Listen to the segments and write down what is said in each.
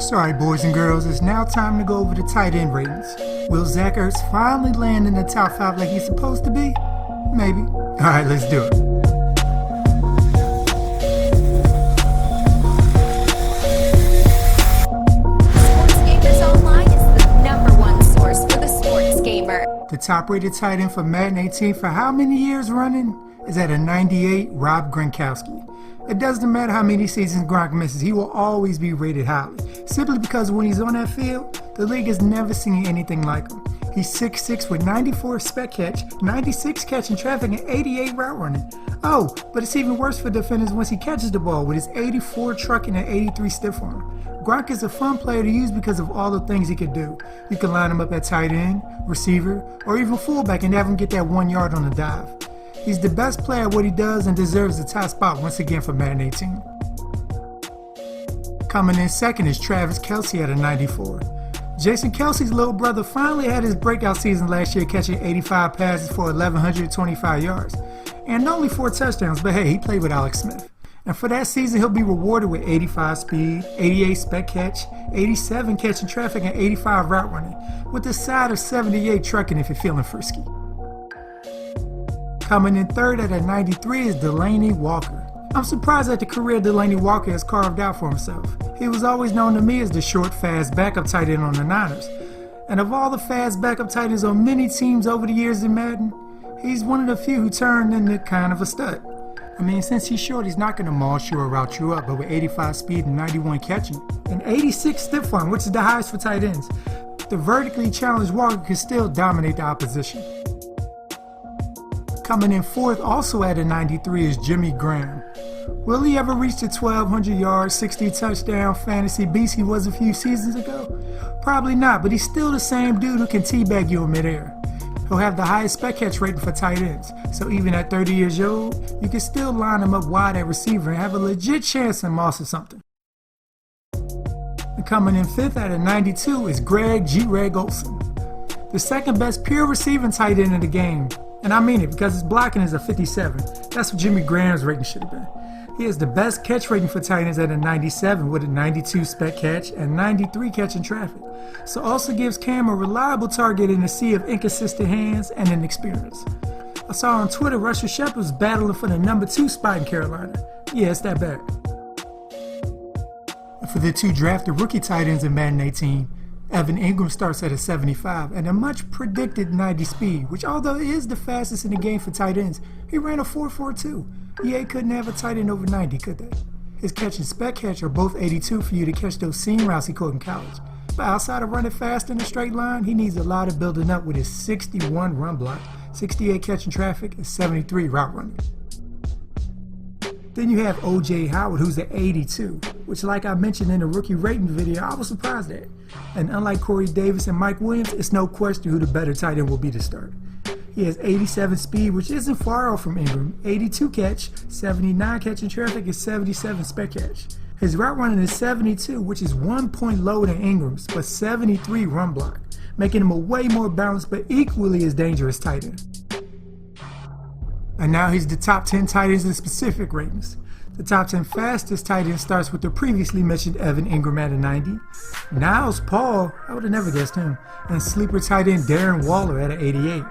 Sorry, boys and girls, it's now time to go over the tight end ratings. Will Zach Ertz finally land in the top 5 like he's supposed to be? Maybe. Alright, let's do it. The top-rated tight end for Madden 18 for how many years running is at a 98, Rob Gronkowski. It doesn't matter how many seasons Gronk misses, he will always be rated highly, simply because when he's on that field, the league has never seen anything like him. He's 6'6" with 94 spec catch, 96 catching traffic, and 88 route running. Oh, but it's even worse for defenders once he catches the ball with his 84 trucking and 83 stiff arm. Gronk is a fun player to use because of all the things he can do. You can line him up at tight end, receiver, or even fullback and have him get that 1 yard on the dive. He's the best player at what he does and deserves the top spot once again for Madden 18. Coming in second is Travis KELCE at a 94. Jason KELCE's little brother finally had his breakout season last year, catching 85 passes for 1,125 yards. And only 4 touchdowns, but hey, he played with Alex Smith. And for that season, he'll be rewarded with 85 speed, 88 spec catch, 87 catching traffic, and 85 route running, with a side of 78 trucking if you're feeling frisky. Coming in third at a 93 is Delanie Walker. I'm surprised at the career Delanie Walker has carved out for himself. He was always known to me as the short, fast backup tight end on the Niners. And of all the fast backup tight ends on many teams over the years in Madden, he's one of the few who turned into kind of a stud. I mean, since he's short, he's not going to maul you or route you up, but with 85 speed and 91 catching, and 86 stiff arm, which is the highest for tight ends, the vertically challenged Walker can still dominate the opposition. Coming in fourth, also at a 93, is Jimmy Graham. Will he ever reach the 1,200 yards, 60 touchdown fantasy beast he was a few seasons ago? Probably not, but he's still the same dude who can teabag you in midair. He'll have the highest spec catch rating for tight ends, so even at 30 years old, you can still line him up wide at receiver and have a legit chance in Moss or something. And coming in fifth at a 92 is G.O.A.T. OLSEN, the second best pure receiving tight end in the game. And I mean it because his blocking is a 57. That's what Jimmy Graham's rating should have been. He has the best catch rating for tight ends at a 97 with a 92 spec catch and 93 catching traffic. So also gives Cam a reliable target in a sea of inconsistent hands and inexperience. I saw on Twitter Russell Shepard was battling for the number 2 spot in Carolina. Yeah, it's that bad. And for the 2 drafted rookie tight ends in Madden 18, Evan Ingram starts at a 75 and a much predicted 90 speed, which although it is the fastest in the game for tight ends, he ran a 4.42. EA couldn't have a tight end over 90, could they? His catch and spec catch are both 82 for you to catch those seam routes he caught in college. But outside of running fast in a straight line, he needs a lot of building up with his 61 run block, 68 catching traffic, and 73 route running. Then you have O.J. Howard, who's at 82, which like I mentioned in the rookie rating video, I was surprised at. And unlike Corey Davis and Mike Williams, it's no question who the better tight end will be to start. He has 87 speed, which isn't far off from Ingram, 82 catch, 79 catching traffic, and 77 spec catch. His route running is 72, which is 1 point lower than Ingram's, but 73 run block, making him a way more balanced but equally as dangerous tight end. And now he's the top 10 tight ends in specific ratings. The top 10 fastest tight end starts with the previously mentioned Evan Ingram at a 90, Niles Paul, I would have never guessed him, and sleeper tight end Darren Waller at an 88.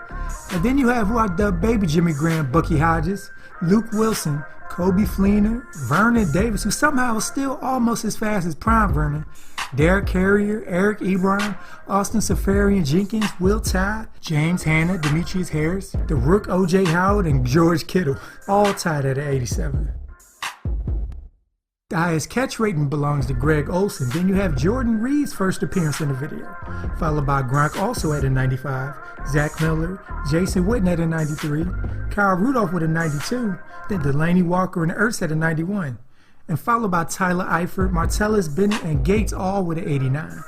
And then you have who I dubbed Baby Jimmy Graham, Bucky Hodges, Luke Wilson, Kobe Fleener, Vernon Davis, who somehow is still almost as fast as prime Vernon, Derek Carrier, Eric Ebron, Austin Safarian Jenkins, Will Tye, James Hanna, Demetrius Harris, the Rook O.J. Howard, and George Kittle, all tied at an 87. The highest catch rating belongs to Greg Olsen. Then you have Jordan Reed's first appearance in the video, followed by Gronk also at a 95, Zach Miller, Jason Witten at a 93, Kyle Rudolph with a 92, then Delanie Walker and Ertz at a 91, and followed by Tyler Eifert, Martellus Bennett, and Gates all with an 89.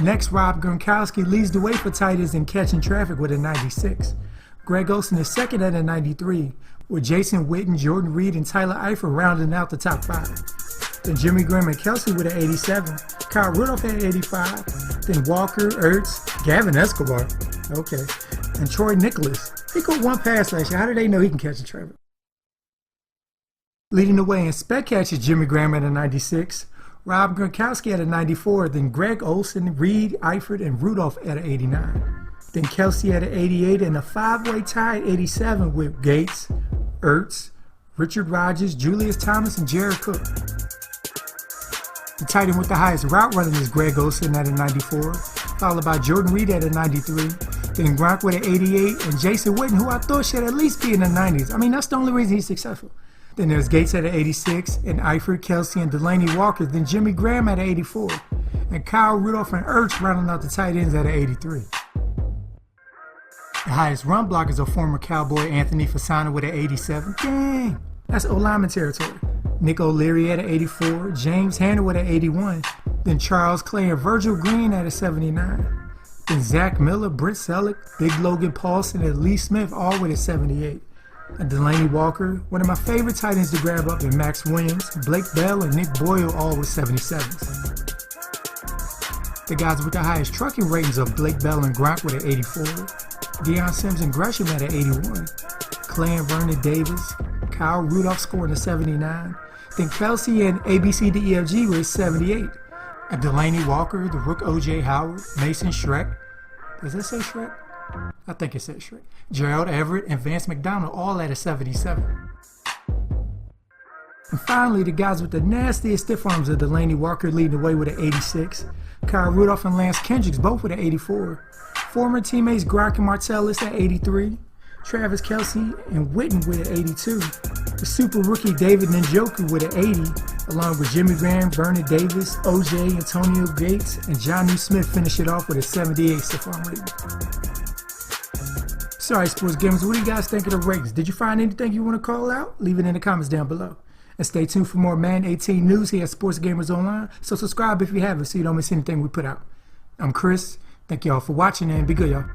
Next, Rob Gronkowski leads the way for tight ends in catching traffic with a 96. Greg Olsen is second at a 93, with Jason Witten, Jordan Reed, and Tyler Eifert rounding out the top 5. Then Jimmy Graham and KELCE with an 87, Kyle Rudolph at 85, then Walker, Ertz, Gavin Escobar, okay, and Troy Nicholas. He caught 1 pass last year. How do they know he can catch a traffic? Leading the way in spec catch is Jimmy Graham at a 96, Rob Gronkowski at a 94. Then Greg Olsen, Reed, Eifert, and Rudolph at an 89. Then KELCE at an 88, and a five-way tie at 87 with Gates, Ertz, Richard Rodgers, Julius Thomas, and Jared Cook. The tight end with the highest route running is Greg Olsen at a 94, followed by Jordan Reed at a 93, then Gronk with an 88, and Jason Witten, who I thought should at least be in the 90s. I mean, that's the only reason he's successful. Then there's Gates at an 86, and Eifert, KELCE, and Delaney Walker, then Jimmy Graham at an 84, and Kyle Rudolph and Ertz rounding out the tight ends at an 83. The highest run blockers are former Cowboy Anthony Fasano with an 87. Dang! That's O-lineman territory. Nick O'Leary at an 84, James Hanna at an 81, then Charles Clay and Virgil Green at a 79, then Zach Miller, Brent Selleck, Big Logan Paulson, and Lee Smith all with a 78, and Delaney Walker, one of my favorite tight ends to grab up, and Max Williams, Blake Bell, and Nick Boyle all with 77s. The guys with the highest trucking ratings are Blake Bell and Gronk with an 84, Deion Sims and Gresham at an 81, Clay and Vernon Davis, Kyle Rudolph scoring a 79, then KELCE and ABCDEFG with 78, and Delaney Walker, the Rook O.J. Howard, Mason Shrek, does that say Shrek? I think it says Shrek, Gerald Everett, and Vance McDonald all at a 77. And finally, the guys with the nastiest stiff arms are Delaney Walker leading the way with an 86, Kyle Rudolph and Lance Kendricks both with an 84, former teammates Gronk and Martellus at 83, Travis KELCE and Witten with an 82, the super rookie David Njoku with an 80, along with Jimmy Graham, Vernon Davis, OJ, Antonio Gates, and Jonnu Smith finish it off with a 78 stiff arm rating. Sorry, sports gamers, what do you guys think of the ratings? Did you find anything you want to call out? Leave it in the comments down below. And stay tuned for more Madden 18 news here at Sports Gamers Online, so subscribe if you haven't so you don't miss anything we put out. I'm Chris. Thank y'all for watching and be good, y'all.